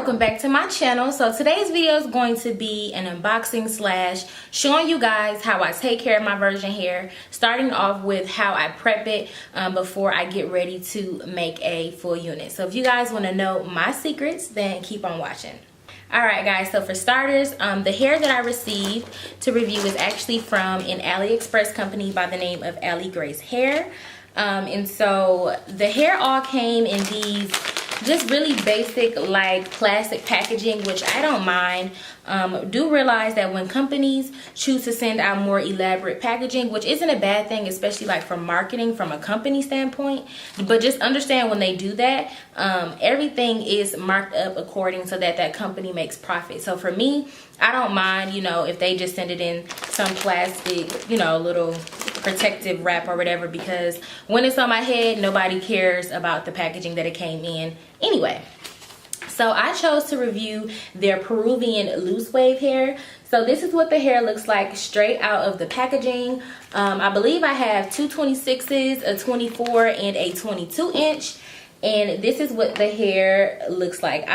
welcome back to my channel. So today's video is going to be an unboxing slash showing you guys how I take care of my virgin hair, starting off with how I prep it before I get ready to make a full unit. So if you guys want to know my secrets, then keep on watching. Alright guys, so for starters, the hair that I received to review is actually from an AliExpress company by the name of Ali Grace Hair. And so the hair all came in these just really basic like plastic packaging, which I don't mind. Do realize that when companies choose to send out more elaborate packaging, which isn't a bad thing, especially like for marketing from a company standpoint, but just understand when they do that, everything is marked up according so that that company makes profit. So for me, I don't mind, you know, if they just send it in some plastic, you know, little protective wrap or whatever, because when it's on my head, nobody cares about the packaging that it came in anyway. So I chose to review their Peruvian loose wave hair. So this is what the hair looks like straight out of the packaging. I believe I have two 26s, a 24 and a 22 inch, and this is what the hair looks like.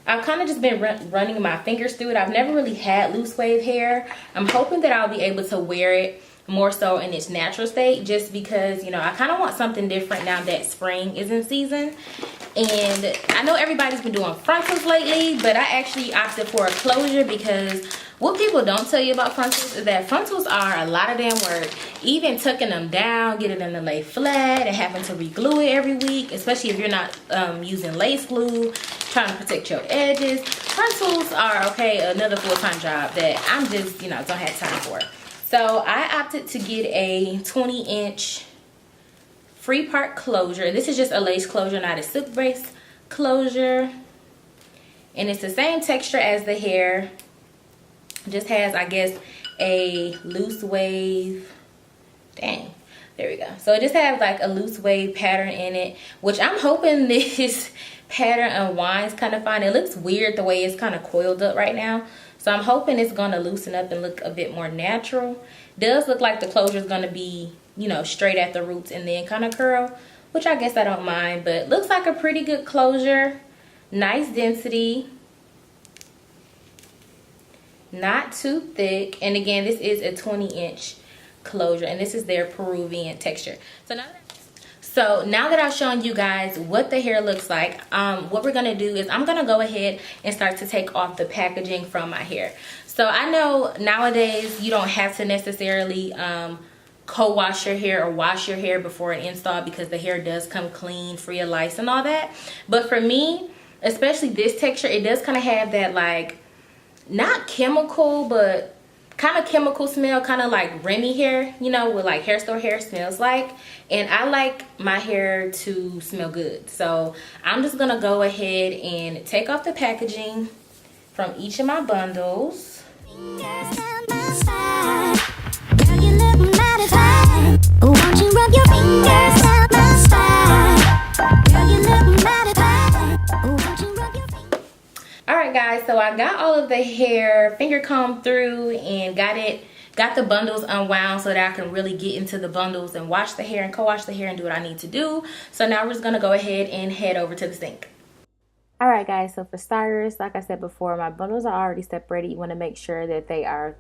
I've kind of just been running my fingers through it. I've never really had loose wave hair. I'm hoping that I'll be able to wear it more so in its natural state, just because, you know, I kind of want something different now that spring is in season. And I know everybody's been doing frontals lately, but I actually opted for a closure because what people don't tell you about frontals is that frontals are a lot of damn work. Even tucking them down, getting them to lay flat, and having to re-glue it every week, especially if you're not using lace glue, trying to protect your edges. Frontals are, okay, another full-time job that I'm just, you know, don't have time for. So I opted to get a 20-inch free part closure. This is just a lace closure, not a silk brace closure. And it's the same texture as the hair. Just has, I guess, a loose wave. Dang, there we go. So it just has like a loose wave pattern in it, which I'm hoping this pattern unwinds kind of fine. It looks weird the way it's kind of coiled up right now. So I'm hoping it's going to loosen up and look a bit more natural. Does look like the closure is going to be, you know, straight at the roots and then kind of curl, which I guess I don't mind. But looks like a pretty good closure. Nice density. Not too thick. And again, this is a 20-inch closure. And this is their Peruvian texture. So now that I've shown you guys what the hair looks like, what we're going to do is I'm going to go ahead and start to take off the packaging from my hair. So I know nowadays you don't have to necessarily co-wash your hair or wash your hair before an install, because the hair does come clean, free of lice and all that. But for me, especially this texture, it does kind of have that like, not chemical, but kind of chemical smell, kind of like Remy hair, you know, what like hair store hair smells like. And I like my hair to smell good, so I'm just gonna go ahead and take off the packaging from each of my bundles. Alright guys, so I got all of the hair finger combed through and got the bundles unwound so that I can really get into the bundles and wash the hair and co-wash the hair and do what I need to do. So now we're just going to go ahead and head over to the sink. Alright guys, so for starters, like I said before, my bundles are already separated. You want to make sure that they are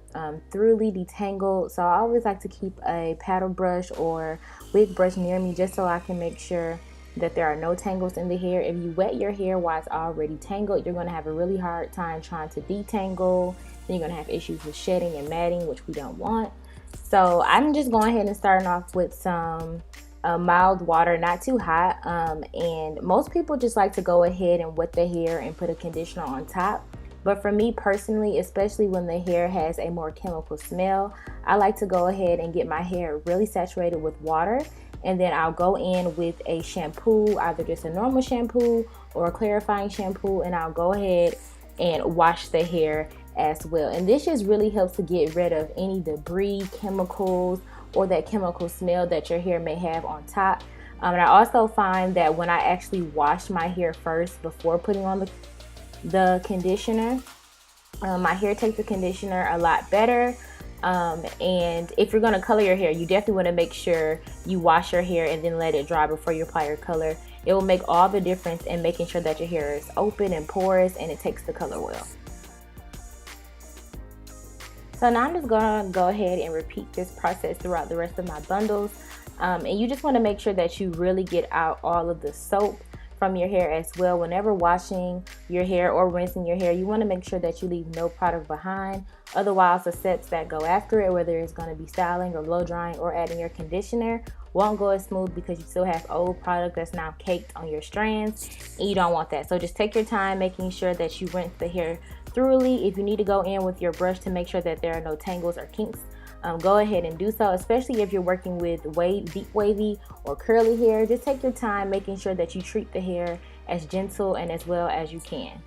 thoroughly detangled. So I always like to keep a paddle brush or wig brush near me just so I can make sure that there are no tangles in the hair. If you wet your hair while it's already tangled, you're going to have a really hard time trying to detangle. Then you're going to have issues with shedding and matting, which we don't want. So I'm just going ahead and starting off with some mild water, not too hot. And most people just like to go ahead and wet the hair and put a conditioner on top. But for me personally, especially when the hair has a more chemical smell, I like to go ahead and get my hair really saturated with water. And then I'll go in with a shampoo, either just a normal shampoo or a clarifying shampoo, and I'll go ahead and wash the hair as well. And this just really helps to get rid of any debris, chemicals, or that chemical smell that your hair may have on top. And I also find that when I actually wash my hair first before putting on the conditioner, my hair takes the conditioner a lot better. And if you're going to color your hair, you definitely want to make sure you wash your hair and then let it dry before you apply your color. It will make all the difference in making sure that your hair is open and porous and it takes the color well. So now I'm just gonna go ahead and repeat this process throughout the rest of my bundles. And you just wanna make sure that you really get out all of the soap from your hair as well. Whenever washing your hair or rinsing your hair, you wanna make sure that you leave no product behind. Otherwise, the steps that go after it, whether it's gonna be styling or blow drying or adding your conditioner, won't go as smooth because you still have old product that's now caked on your strands, and you don't want that. So just take your time making sure that you rinse the hair thoroughly. If you need to go in with your brush to make sure that there are no tangles or kinks, go ahead and do so, especially if you're working with deep wavy or curly hair. Just take your time making sure that you treat the hair as gentle and as well as you can.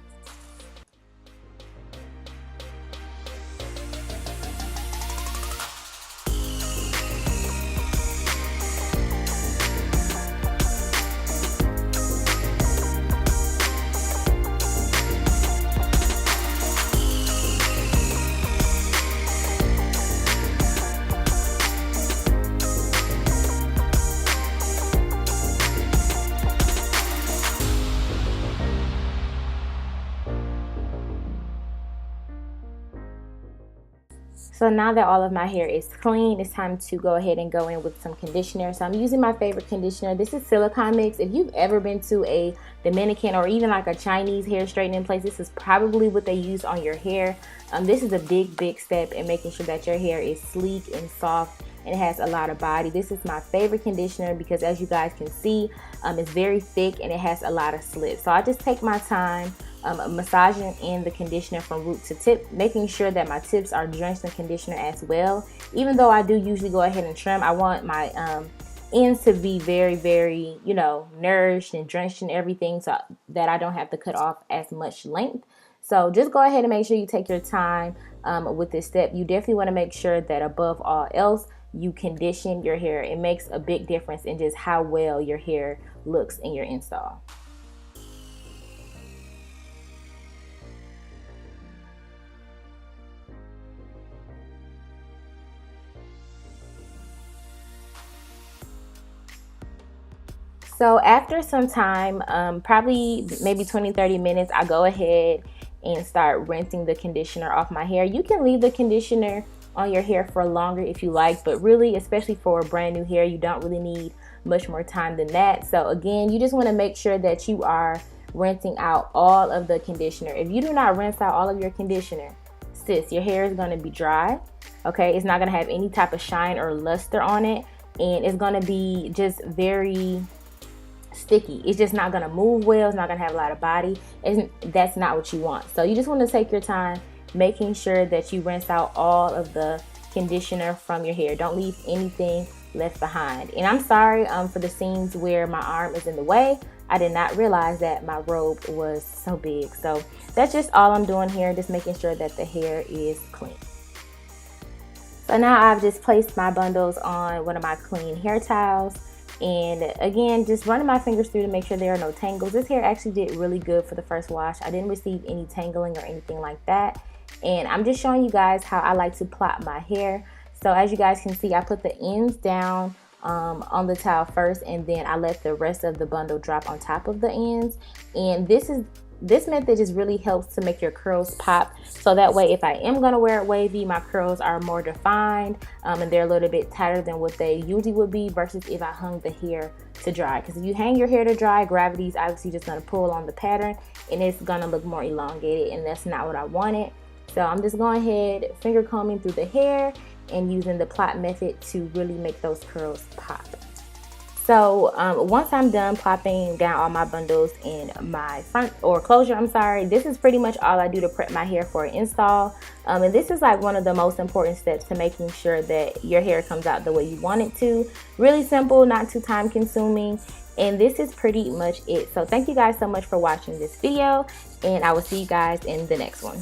So now that all of my hair is clean, it's time to go ahead and go in with some conditioner. So I'm using my favorite conditioner. This is silicone mix. If you've ever been to a Dominican or even like a Chinese hair straightening place, this is probably what they use on your hair. This is a big step in making sure that your hair is sleek and soft and it has a lot of body. This is my favorite conditioner because, as you guys can see, it's very thick and it has a lot of slip. So I just take my time massaging in the conditioner from root to tip, making sure that my tips are drenched in conditioner as well. Even though I do usually go ahead and trim, I want my ends to be very, you know, nourished and drenched in everything, so that I don't have to cut off as much length. So just go ahead and make sure you take your time with this step. You definitely want to make sure that above all else, you condition your hair. It makes a big difference in just how well your hair looks in your install. So after some time, probably maybe 20-30 minutes, I go ahead and start rinsing the conditioner off my hair. You can leave the conditioner on your hair for longer if you like, but really, especially for brand new hair, you don't really need much more time than that. So again, you just want to make sure that you are rinsing out all of the conditioner. If you do not rinse out all of your conditioner, sis, your hair is going to be dry. Okay, it's not going to have any type of shine or luster on it, and it's going to be just very sticky. It's just not going to move well. It's not going to have a lot of body, and that's not what you want. So you just want to take your time making sure that you rinse out all of the conditioner from your hair. Don't leave anything left behind. And I'm sorry for the scenes where my arm is in the way. I did not realize that my robe was so big. So that's just all I'm doing here, just making sure that the hair is clean. So now I've just placed my bundles on one of my clean hair towels, and again, just running my fingers through to make sure there are no tangles. This hair actually did really good for the first wash. I didn't receive any tangling or anything like that. And I'm just showing you guys how I like to plait my hair. So as you guys can see, I put the ends down on the towel first, and then I let the rest of the bundle drop on top of the ends. And this method just really helps to make your curls pop, so that way if I am going to wear it wavy, my curls are more defined and they're a little bit tighter than what they usually would be, versus if I hung the hair to dry. Because if you hang your hair to dry, gravity is obviously just going to pull on the pattern and it's going to look more elongated, and that's not what I wanted. So I'm just going ahead, finger combing through the hair and using the plait method to really make those curls pop. So once I'm done plopping down all my bundles in my front or closure, this is pretty much all I do to prep my hair for an install. And this is like one of the most important steps to making sure that your hair comes out the way you want it to. Really simple, not too time consuming. And this is pretty much it. So thank you guys so much for watching this video, and I will see you guys in the next one.